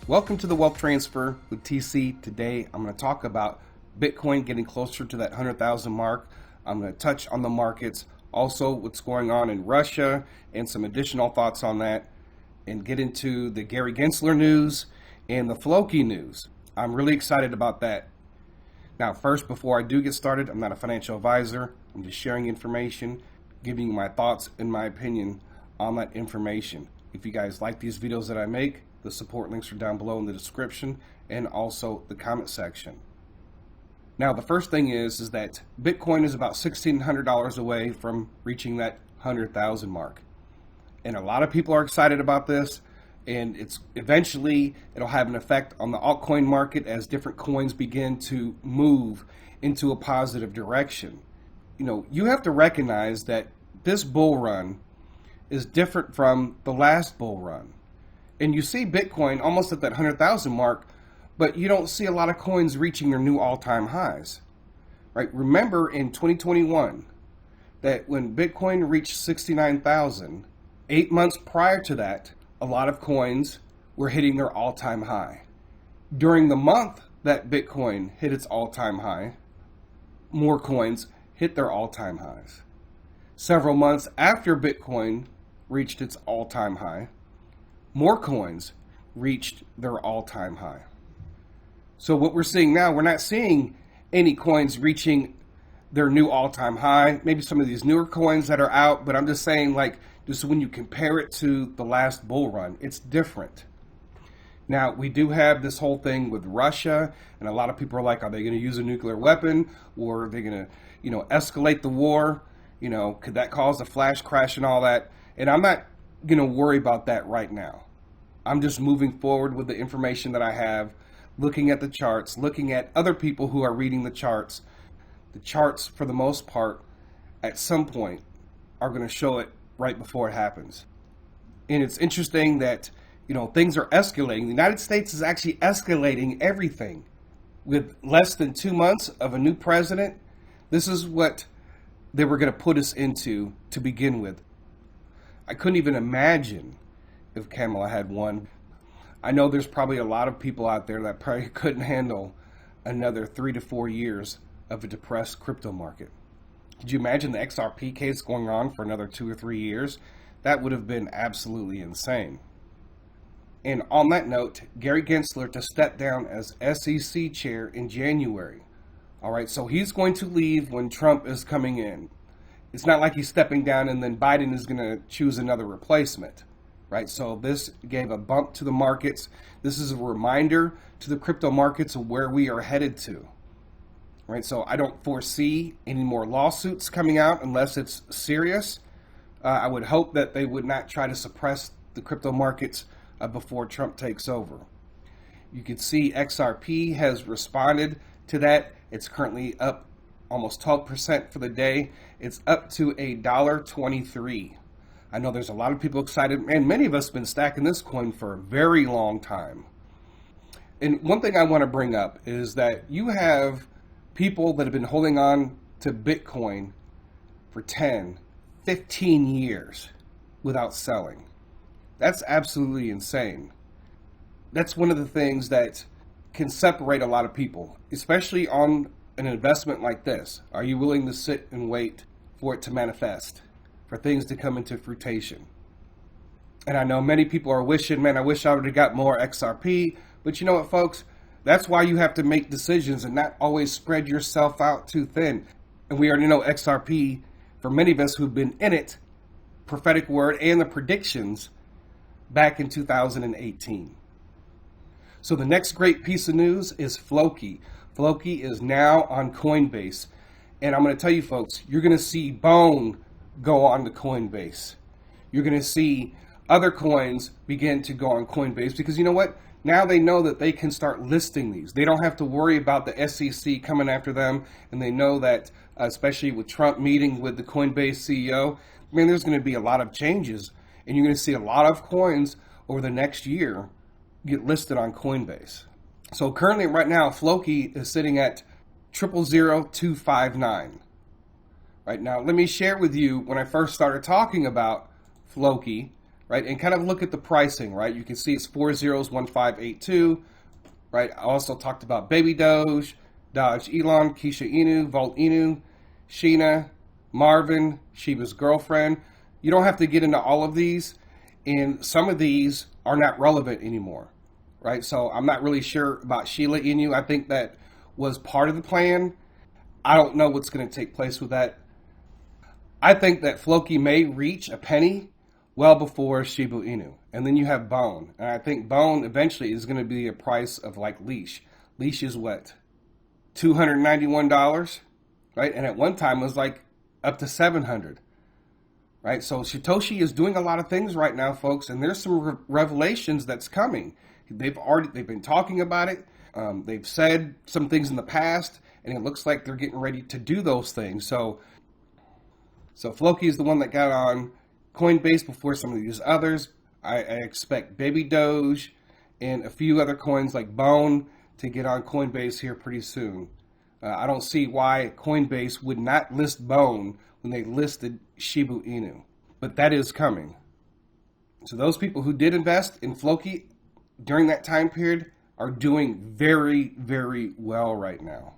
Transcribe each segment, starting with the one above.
Welcome to the Wealth Transfer with TC. Today I'm going to talk about Bitcoin getting closer to that 100,000 mark. I'm going to touch on the markets, also what's going on in Russia and some additional thoughts on that, and get into the Gary Gensler news and the Floki news. I'm really excited about that. Now first, before I do get started, I'm not a financial advisor. I'm just sharing information, giving you my thoughts and my opinion on that information. If you guys like these videos that I make, the support links are down below in the description and also the comment section. Now, the first thing is that Bitcoin is about $1,600 away from reaching that 100,000 mark. And a lot of people are excited about this, and it'll have an effect on the altcoin market as different coins begin to move into a positive direction. You know, you have to recognize that this bull run is different from the last bull run. And you see Bitcoin almost at that 100,000 mark, but you don't see a lot of coins reaching their new all-time highs, right? Remember in 2021 that when Bitcoin reached 69,000, 8 months prior to that, a lot of coins were hitting their all-time high. During the month that Bitcoin hit its all-time high, more coins hit their all-time highs. Several months after Bitcoin reached its all-time high, more coins reached their all-time high. So what we're seeing now, we're not seeing any coins reaching their new all-time high. Maybe some of these newer coins that are out, but I'm just saying, like, just when you compare it to the last bull run, it's different. Now, we do have this whole thing with Russia, and a lot of people are like, are they going to use a nuclear weapon, or are they going to, escalate the war? Could that cause a flash crash and all that? And I'm not going to worry about that right now. I'm just moving forward with the information that I have, looking at the charts, looking at other people who are reading the charts. The charts, for the most part, at some point, are going to show it right before it happens. And it's interesting that, things are escalating. The United States is actually escalating everything. With less than 2 months of a new president, this is what they were going to put us into to begin with. I couldn't even imagine if Kamala had won. I know there's probably a lot of people out there that probably couldn't handle another 3 to 4 years of a depressed crypto market. Could you imagine the XRP case going on for another 2 or 3 years? That would have been absolutely insane. And on that note, Gary Gensler to step down as SEC chair in January. All right, so he's going to leave when Trump is coming in. It's not like he's stepping down and then Biden is going to choose another replacement, right? So this gave a bump to the markets. This is a reminder to the crypto markets of where we are headed to, right? So I don't foresee any more lawsuits coming out unless it's serious. I would hope that they would not try to suppress the crypto markets before Trump takes over. You can see XRP has responded to that. It's currently up almost 12% for the day. It's up to $1.23. I know there's a lot of people excited, and many of us have been stacking this coin for a very long time. And one thing I want to bring up is that you have people that have been holding on to Bitcoin for 10, 15 years without selling. That's absolutely insane. That's one of the things that can separate a lot of people, especially on an investment like this. Are you willing to sit and wait for it to manifest, for things to come into fruition? And I know many people are wishing, man, I wish I would have got more XRP. But you know what, folks? That's why you have to make decisions and not always spread yourself out too thin. And we already know XRP, for many of us who've been in it, prophetic word and the predictions back in 2018. So the next great piece of news is Floki. Floki is now on Coinbase. And I'm going to tell you, folks, you're going to see Bone go on to Coinbase. You're going to see other coins begin to go on Coinbase because you know what? Now they know that they can start listing these. They don't have to worry about the SEC coming after them. And they know that, especially with Trump meeting with the Coinbase CEO, there's going to be a lot of changes. And you're going to see a lot of coins over the next year get listed on Coinbase. So currently, right now, Floki is sitting at 000259. Right now, let me share with you when I first started talking about Floki. right? And kind of look at the pricing, right? You can see it's 401582, right? I also talked about Baby Doge, Dodge Elon, Keisha Inu, Volt Inu, Shina, Marvin, Shiba's girlfriend. You don't have to get into all of these, and some of these are not relevant anymore, right? So I'm not really sure about Sheila Inu. I think that was part of the plan. I don't know what's going to take place with that. I think that Floki may reach a penny well before Shiba Inu. And then you have Bone. And I think Bone eventually is going to be a price of like Leash. Leash is what? $291, right? And at one time it was like up to $700, right? So Satoshi is doing a lot of things right now, folks. And there's some revelations that's coming. They've been talking about it. They've said some things in the past, and it looks like they're getting ready to do those things. So Floki is the one that got on Coinbase before some of these others. I expect Baby Doge and a few other coins like Bone to get on Coinbase here pretty soon. I don't see why Coinbase would not list Bone when they listed Shiba Inu, but that is coming. So those people who did invest in Floki during that time period are doing very, very well right now.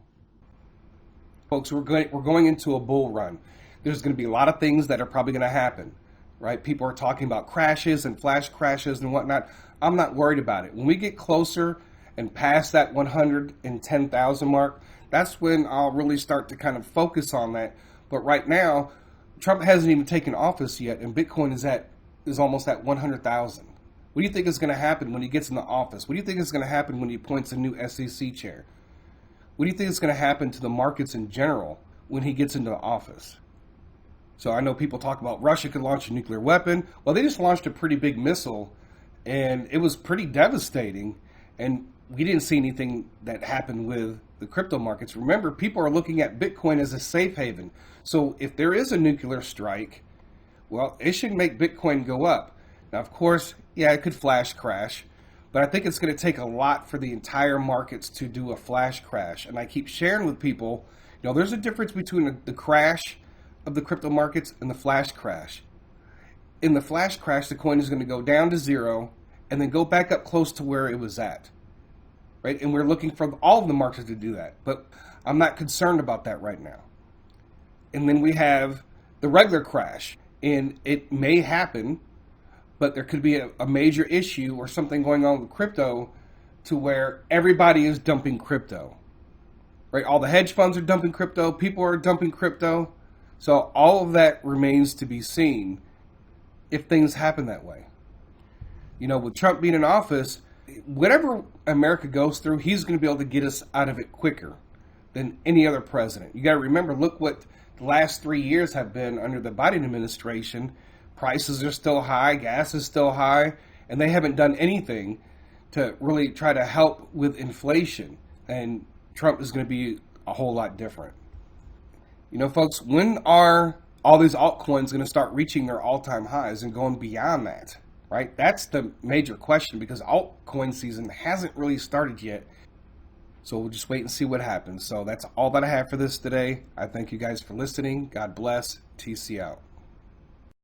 Folks, we're going into a bull run. There's going to be a lot of things that are probably going to happen, right? People are talking about crashes and flash crashes and whatnot. I'm not worried about it. When we get closer and past that 110,000 mark, that's when I'll really start to kind of focus on that. But right now, Trump hasn't even taken office yet, and Bitcoin is almost at 100,000. What do you think is going to happen when he gets in the office? What do you think is going to happen when he appoints a new SEC chair? What do you think is going to happen to the markets in general when he gets into the office? So I know people talk about Russia could launch a nuclear weapon. Well, they just launched a pretty big missile, and it was pretty devastating. And we didn't see anything that happened with the crypto markets. Remember, people are looking at Bitcoin as a safe haven. So if there is a nuclear strike, well, it should make Bitcoin go up. Now, of course, yeah, it could flash crash, but I think it's going to take a lot for the entire markets to do a flash crash. And I keep sharing with people, there's a difference between the crash of the crypto markets and the flash crash. In the flash crash, the coin is going to go down to zero and then go back up close to where it was at, right? And we're looking for all of the markets to do that, but I'm not concerned about that right now. And then we have the regular crash, and it may happen, but there could be a major issue or something going on with crypto to where everybody is dumping crypto, right? All the hedge funds are dumping crypto. People are dumping crypto. So all of that remains to be seen if things happen that way. With Trump being in office, whatever America goes through, he's going to be able to get us out of it quicker than any other president. You got to remember, look what the last 3 years have been under the Biden administration. Prices are still high, gas is still high, and they haven't done anything to really try to help with inflation. And Trump is going to be a whole lot different. Folks, when are all these altcoins going to start reaching their all-time highs and going beyond that, right? That's the major question, because altcoin season hasn't really started yet. So we'll just wait and see what happens. So that's all that I have for this today. I thank you guys for listening. God bless. TC out.